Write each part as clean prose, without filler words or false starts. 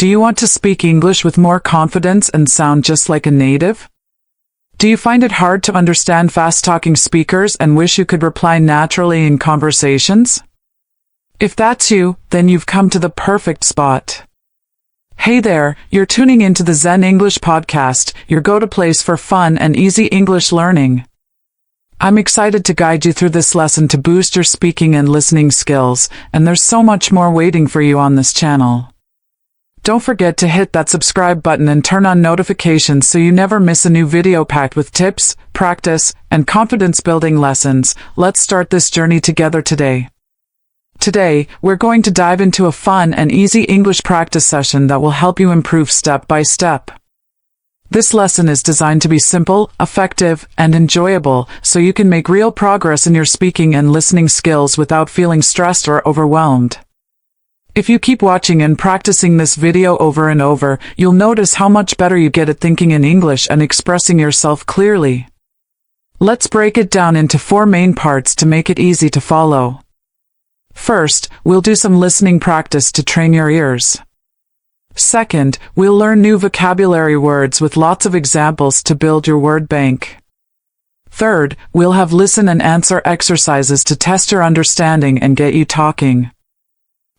Do you want to speak English with more confidence and sound just like a native? Do you find it hard to understand fast-talking speakers and wish you could reply naturally in conversations? If that's you, then you've come to the perfect spot. Hey there, you're tuning into the Zen English Podcast, your go-to place for fun and easy English learning. I'm excited to guide you through this lesson to boost your speaking and listening skills, and there's so much more waiting for you on this channel. Don't forget to hit that subscribe button and turn on notifications so you never miss a new video packed with tips, practice, and confidence-building lessons. Let's start this journey together today. Today, we're going to dive into a fun and easy English practice session that will help you improve step by step. This lesson is designed to be simple, effective, and enjoyable, so you can make real progress in your speaking and listening skills without feeling stressed or overwhelmed. If you keep watching and practicing this video over and over, you'll notice how much better you get at thinking in English and expressing yourself clearly. Let's break it down into 4 main parts to make it easy to follow. First, we'll do some listening practice to train your ears. Second, we'll learn new vocabulary words with lots of examples to build your word bank. Third, we'll have listen and answer exercises to test your understanding and get you talking.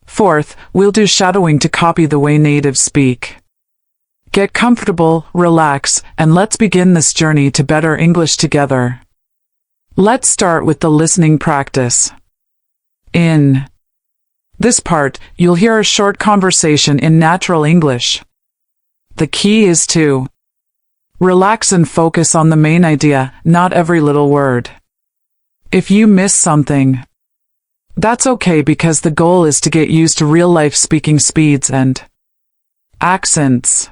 Fourth, we'll do shadowing to copy the way natives speak. Get comfortable, relax, and let's begin this journey to better English together. Let's start with the listening practice. In this part, you'll hear a short conversation in natural English. The key is to relax and focus on the main idea, not every little word. If you miss something, that's okay because the goal is to get used to real-life speaking speeds and accents.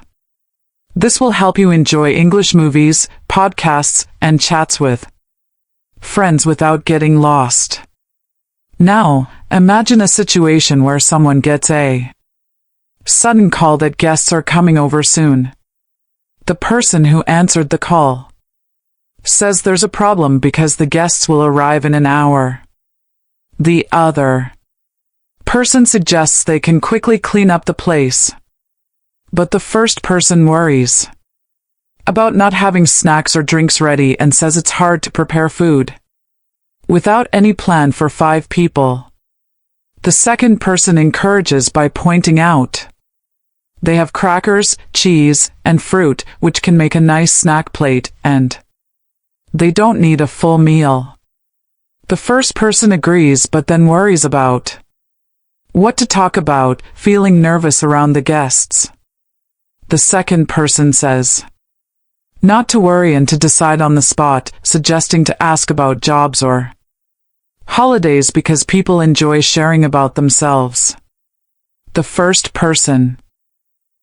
This will help you enjoy English movies, podcasts, and chats with friends without getting lost. Now, imagine a situation where someone gets a sudden call that guests are coming over soon. The person who answered the call says there's a problem because the guests will arrive in an hour. The other person suggests they can quickly clean up the place. But the first person worries about not having snacks or drinks ready and says it's hard to prepare food without any plan for 5 people. The second person encourages by pointing out they have crackers, cheese, and fruit, which can make a nice snack plate, and they don't need a full meal. The first person agrees but then worries about what to talk about, feeling nervous around the guests. The second person says not to worry and to decide on the spot, suggesting to ask about jobs or holidays because people enjoy sharing about themselves. The first person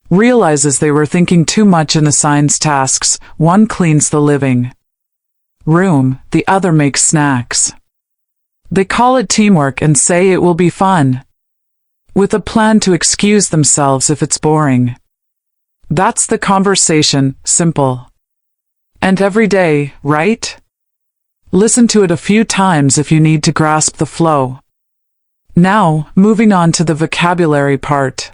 realizes they were thinking too much and assigns tasks. One cleans the living room, the other makes snacks. They call it teamwork and say it will be fun, with a plan to excuse themselves if it's boring. That's the conversation, simple and everyday, right? Listen to it a few times if you need to grasp the flow. Now, moving on to the vocabulary part.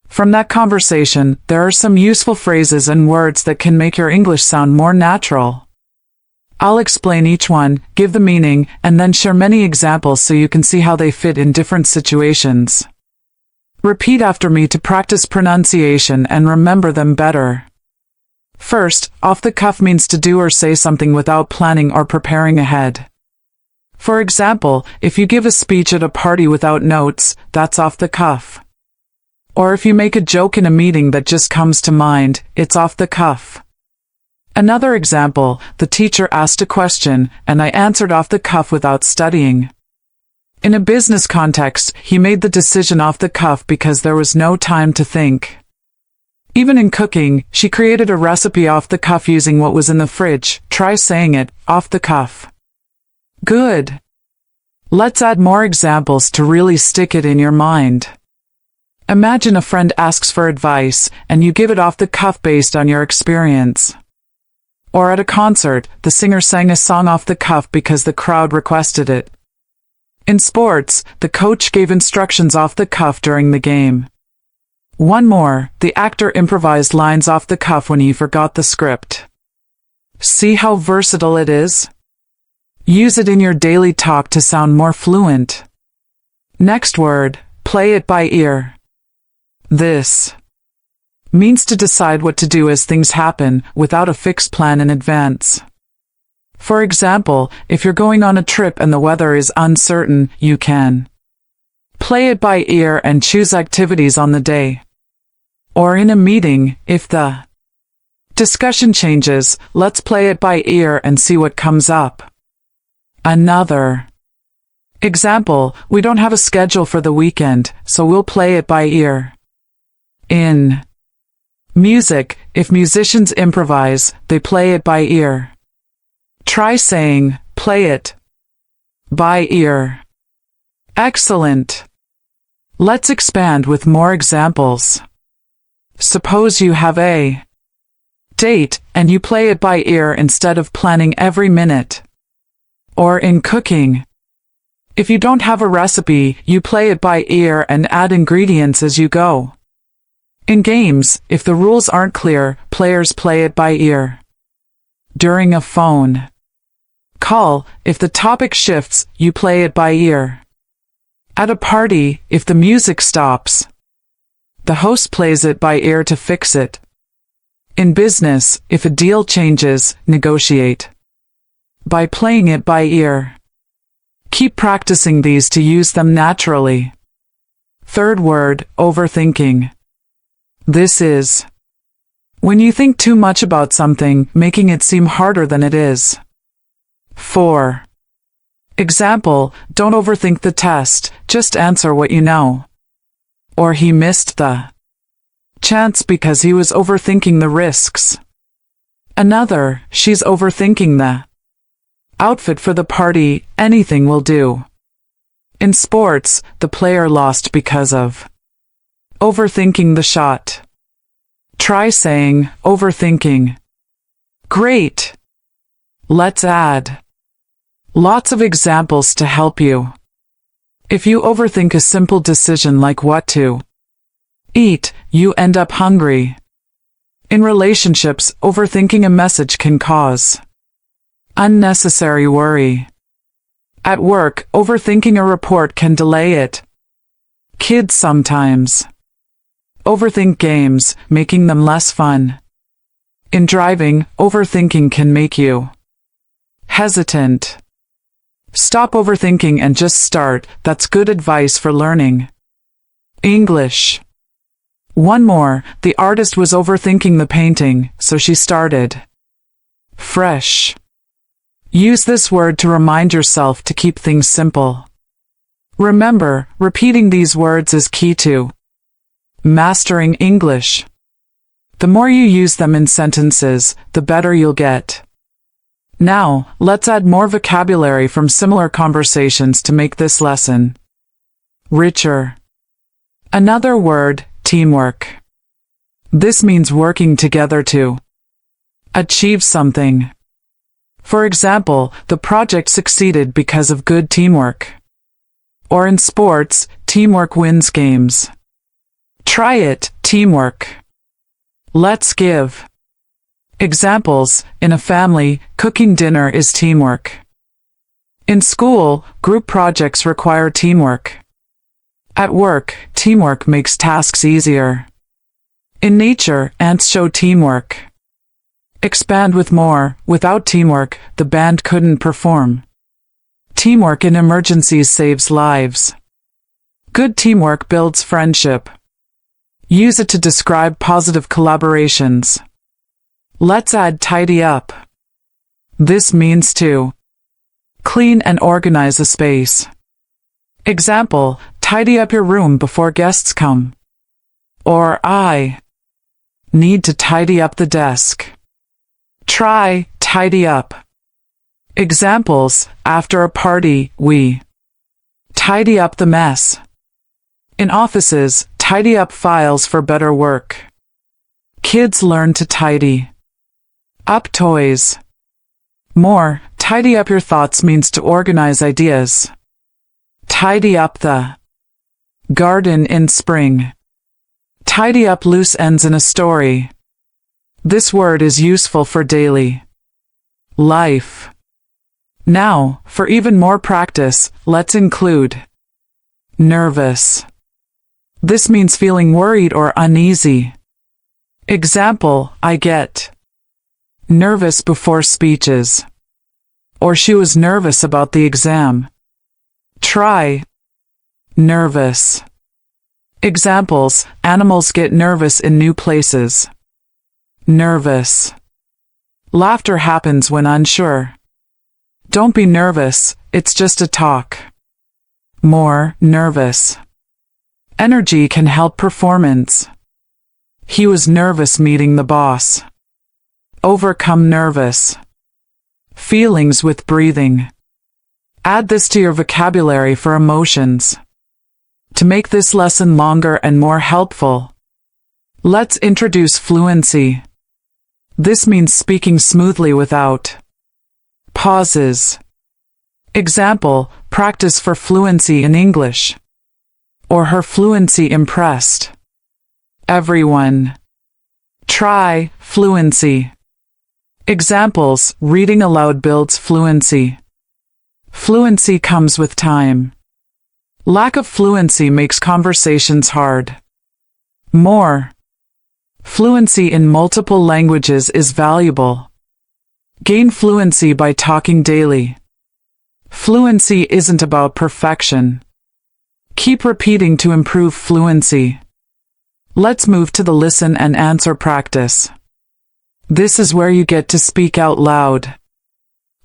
From that conversation, there are some useful phrases and words that can make your English sound more natural. I'll explain each one, give the meaning, and then share many examples so you can see how they fit in different situations. Repeat after me to practice pronunciation and remember them better. First, off the cuff means to do or say something without planning or preparing ahead. For example, if you give a speech at a party without notes, that's off the cuff. Or if you make a joke in a meeting that just comes to mind, it's off the cuff. Another example, the teacher asked a question, and I answered off the cuff without studying. In a business context, he made the decision off the cuff because there was no time to think. Even in cooking, she created a recipe off the cuff using what was in the fridge. Try saying it, off the cuff. Good. Let's add more examples to really stick it in your mind. Imagine a friend asks for advice, and you give it off the cuff based on your experience. Or at a concert, the singer sang a song off the cuff because the crowd requested it. In sports, the coach gave instructions off the cuff during the game. One more, the actor improvised lines off the cuff when he forgot the script. See how versatile it is? Use it in your daily talk to sound more fluent. Next word, play it by ear. This means to decide what to do as things happen without a fixed plan in advance. For example, if you're going on a trip and the weather is uncertain, you can play it by ear and choose activities on the day. Or in a meeting, if the discussion changes, let's play it by ear and see what comes up. Another example, we don't have a schedule for the weekend, so we'll play it by ear. In music, if musicians improvise, they play it by ear. Try saying, play it by ear. Excellent. Let's expand with more examples. Suppose you have a date, and you play it by ear instead of planning every minute. Or in cooking, if you don't have a recipe, you play it by ear and add ingredients as you go. In games, if the rules aren't clear, players play it by ear. During a phone call, if the topic shifts, you play it by ear. At a party, if the music stops, the host plays it by ear to fix it. In business, if a deal changes, negotiate by playing it by ear. Keep practicing these to use them naturally. Third word, overthinking. This is when you think too much about something, making it seem harder than it is. 4. Example, don't overthink the test, just answer what you know. Or he missed the chance because he was overthinking the risks. Another, she's overthinking the outfit for the party, anything will do. In sports, the player lost because of overthinking the shot. Try saying, overthinking. Great. Let's add lots of examples to help you. If you overthink a simple decision like what to eat, you end up hungry. In relationships, overthinking a message can cause unnecessary worry. At work, overthinking a report can delay it. Kids sometimes overthink games, making them less fun. In driving, overthinking can make you hesitant. Stop overthinking and just start. That's good advice for learning English. One more, the artist was overthinking the painting, so she started fresh. Use this word to remind yourself to keep things simple. Remember, repeating these words is key to mastering English. The more you use them in sentences, the better you'll get. Now, let's add more vocabulary from similar conversations to make this lesson richer. Another word, teamwork. This means working together to achieve something. For example, the project succeeded because of good teamwork. Or in sports, teamwork wins games. Try it, teamwork. Let's give examples. In a family, cooking dinner is teamwork. In school, group projects require teamwork. At work, teamwork makes tasks easier. In nature, ants show teamwork. Expand with more. Without teamwork, the band couldn't perform. Teamwork in emergencies saves lives. Good teamwork builds friendship. Use it to describe positive collaborations. Let's add tidy up. This means to clean and organize a space. Example, tidy up your room before guests come. Or I need to tidy up the desk. Try, tidy up. Examples, after a party, we tidy up the mess. In offices, tidy up files for better work. Kids learn to tidy up toys. More, tidy up your thoughts means to organize ideas. Tidy up the garden in spring. Tidy up loose ends in a story. This word is useful for daily life. Now, for even more practice, let's include nervous. This means feeling worried or uneasy. Example, I get nervous before speeches. Or she was nervous about the exam. Try nervous. Examples, animals get nervous in new places. Nervous. Laughter happens when unsure. Don't be nervous, it's just a talk. More nervous. Energy can help performance. He was nervous meeting the boss. Overcome nervous. Feelings with breathing. Add this to your vocabulary for emotions. To make this lesson longer and more helpful, let's introduce fluency. This means speaking smoothly without pauses. Example, practice for fluency in English. Or her fluency impressed everyone. Try fluency. Examples, reading aloud builds fluency. Fluency comes with time. Lack of fluency makes conversations hard. More. Fluency in multiple languages is valuable. Gain fluency by talking daily. Fluency isn't about perfection. Keep repeating to improve fluency. Let's move to the listen and answer practice. This is where you get to speak out loud.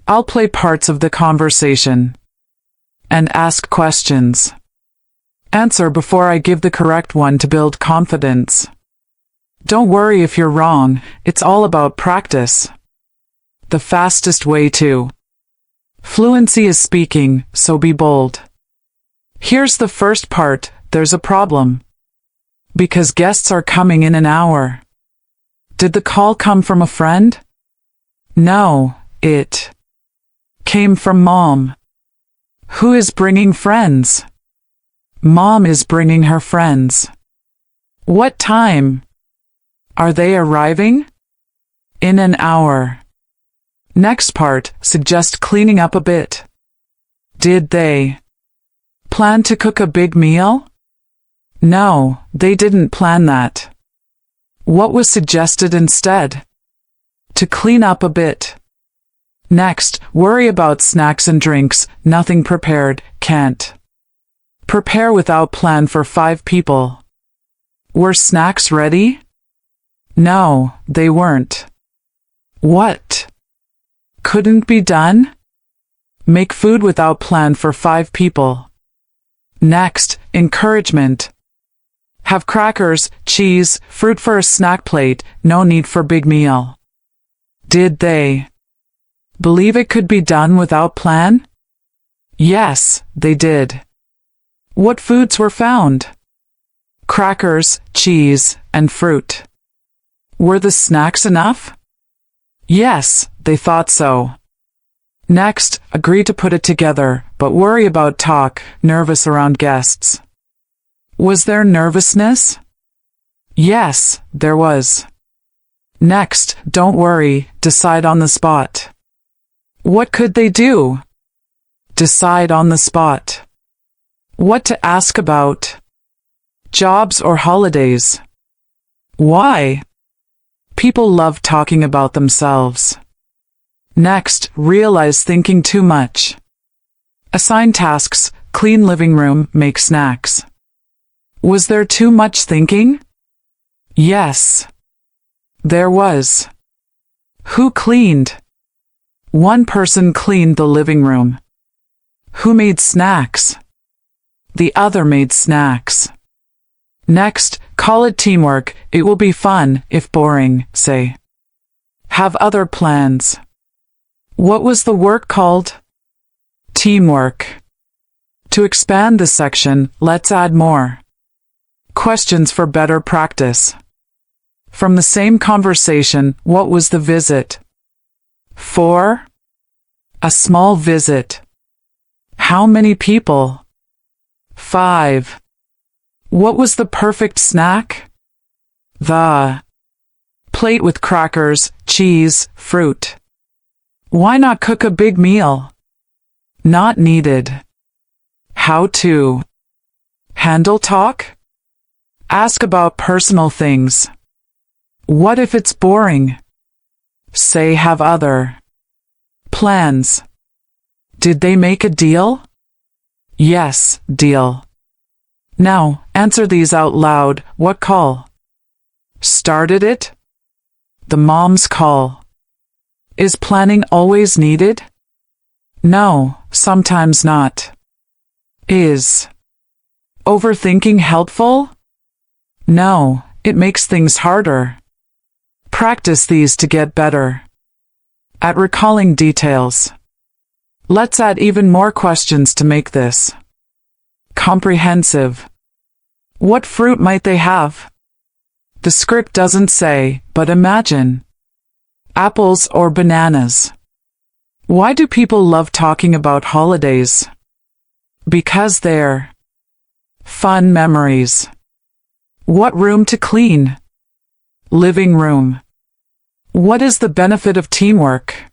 I'll play parts of the conversation and ask questions. Answer before I give the correct one to build confidence. Don't worry if you're wrong, it's all about practice. The fastest way to fluency is speaking, so be bold. Here's the first part, there's a problem. Because guests are coming in an hour. Did the call come from a friend? No, it came from Mom. Who is bringing friends? Mom is bringing her friends. What time? Are they arriving? In an hour. Next part, suggest cleaning up a bit. Did they plan to cook a big meal? No, they didn't plan that. What was suggested instead? To clean up a bit. Next, worry about snacks and drinks, nothing prepared, can't prepare without plan for 5 people. Were snacks ready? No, they weren't. What couldn't be done? Make food without plan for 5 people. Next, encouragement. Have crackers, cheese, fruit for a snack plate, no need for big meal. Did they believe it could be done without plan? Yes, they did. What foods were found? Crackers, cheese, and fruit. Were the snacks enough? Yes, they thought so. Next, agree to put it together, but worry about talk, nervous around guests. Was there nervousness? Yes, there was. Next, don't worry, decide on the spot. What could they do? Decide on the spot. What to ask about? Jobs or holidays? Why? People love talking about themselves. Next, realize thinking too much. Assign tasks, clean living room, make snacks. Was there too much thinking? Yes. There was. Who cleaned? One person cleaned the living room. Who made snacks? The other made snacks. Next, call it teamwork, it will be fun, if boring, say. Have other plans. What was the work called? Teamwork. To expand this section, let's add more questions for better practice. From the same conversation, what was the visit for? A small visit. How many people? 5. What was the perfect snack? The plate with crackers, cheese, fruit. Why not cook a big meal? Not needed. How to handle talk? Ask about personal things. What if it's boring? Say have other plans. Did they make a deal? Yes, deal. Now, answer these out loud. What call started it? The mom's call. Is planning always needed? No, sometimes not. Is overthinking helpful? No, it makes things harder. Practice these to get better at recalling details. Let's add even more questions to make this comprehensive. What fruit might they have? The script doesn't say, but imagine. Apples or bananas? Why do people love talking about holidays? Because they're fun memories. What room to clean? Living room. What is the benefit of teamwork?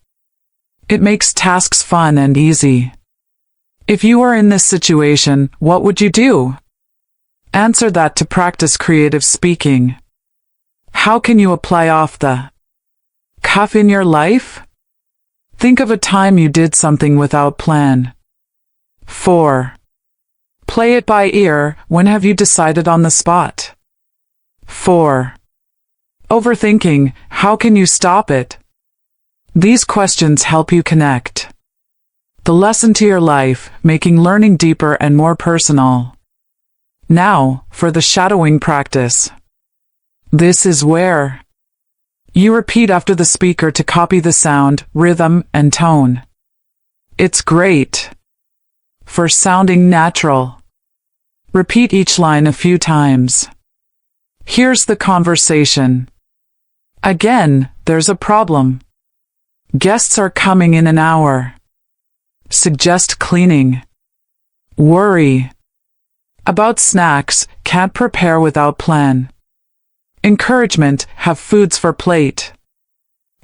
It makes tasks fun and easy. If you were in this situation, what would you do? Answer that to practice creative speaking. How can you apply off the cuff in your life? Think of a time you did something without plan. 4. Play it by ear. When have you decided on the spot? 4. Overthinking. How can you stop it? These questions help you connect the lesson to your life, making learning deeper and more personal. Now, for the shadowing practice. This is where you repeat after the speaker to copy the sound, rhythm, and tone. It's great for sounding natural. Repeat each line a few times. Here's the conversation. Again, there's a problem. Guests are coming in an hour. Suggest cleaning. Worry about snacks, can't prepare without plan. Encouragement, have foods for plate.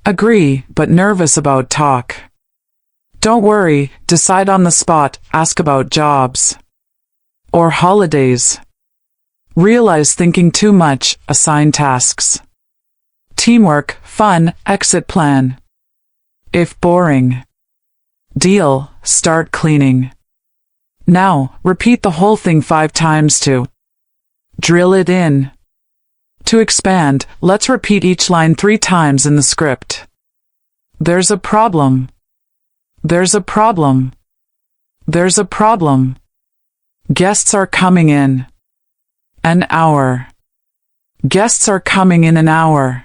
Agree, but nervous about talk. Don't worry, decide on the spot, ask about jobs or holidays. Realize thinking too much, assign tasks. Teamwork, fun, exit plan. If boring, deal, start cleaning. Now, repeat the whole thing 5 times to drill it in. To expand, let's repeat each line 3 times in the script. There's a problem. There's a problem. There's a problem. Guests are coming in an hour. Guests are coming in an hour.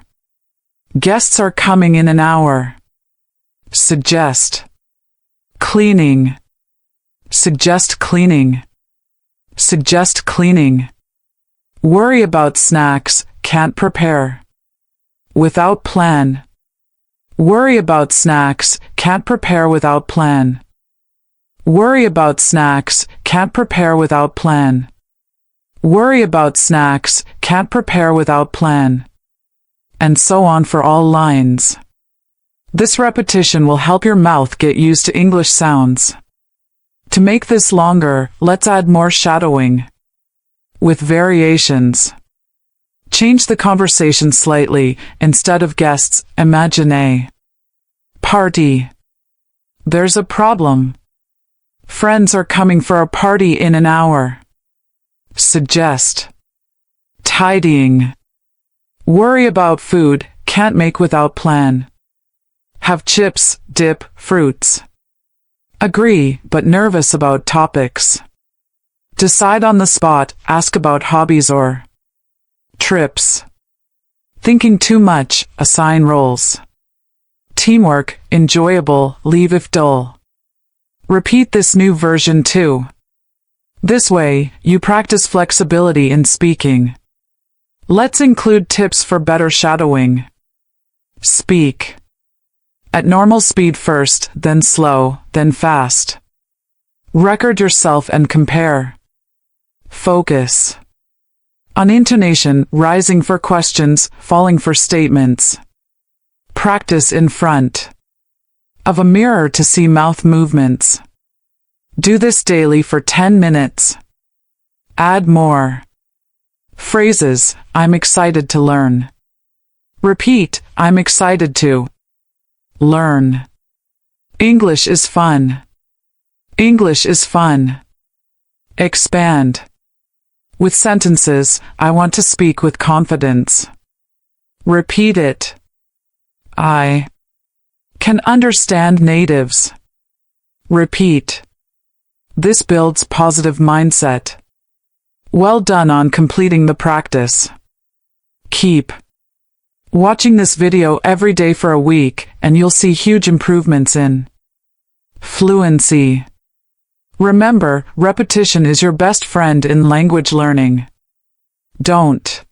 Guests are coming in an hour. Suggest cleaning. Suggest cleaning. Suggest cleaning. Worry about snacks, can't prepare without plan. Worry about snacks, can't prepare without plan. Worry about snacks, can't prepare without plan. Worry about snacks, can't prepare without plan. And so on for all lines. This repetition will help your mouth get used to English sounds. To make this longer, let's add more shadowing with variations. Change the conversation slightly. Instead of guests, imagine a party. There's a problem. Friends are coming for a party in an hour. Suggest tidying. Worry about food, can't make without plan. Have chips, dip, fruits. Agree, but nervous about topics. Decide on the spot, ask about hobbies or trips. Thinking too much, assign roles. Teamwork, enjoyable, leave if dull. Repeat this new version too. This way, you practice flexibility in speaking. Let's include tips for better shadowing. Speak at normal speed first, then slow, then fast. Record yourself and compare. Focus. On intonation, rising for questions, falling for statements. Practice in front of a mirror to see mouth movements. Do this daily for 10 minutes. Add more phrases. I'm excited to learn. Repeat, I'm excited to learn. English is fun. English is fun. Expand. With sentences, I want to speak with confidence. Repeat it. I can understand natives. Repeat. This builds positive mindset. Well done on completing the practice. Keep watching this video every day for a week, and you'll see huge improvements in fluency. Remember, repetition is your best friend in language learning. Don't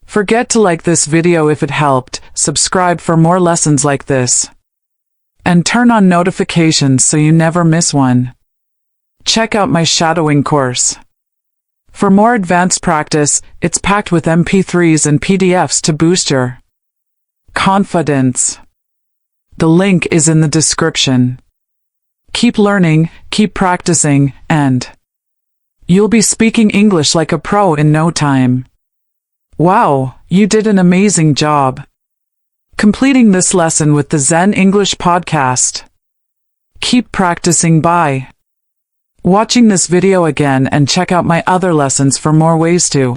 forget to like this video if it helped, subscribe for more lessons like this, and turn on notifications so you never miss one. Check out my shadowing course. For more advanced practice, it's packed with MP3s and PDFs to boost your confidence. The link is in the description. Keep learning, keep practicing, and you'll be speaking English like a pro in no time. Wow, you did an amazing job completing this lesson with the Zen English Podcast. Keep practicing by watching this video again, and check out my other lessons for more ways to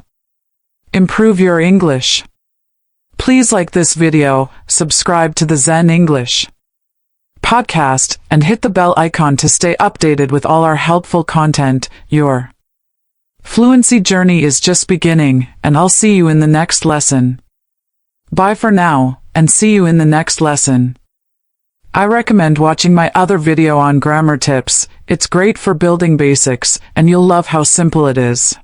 improve your English. Please like this video, subscribe to the Zen English Podcast, and hit the bell icon to stay updated with all our helpful content. Your fluency journey is just beginning, and I'll see you in the next lesson. Bye for now, and see you in the next lesson. I recommend watching my other video on grammar tips. It's great for building basics, and you'll love how simple it is.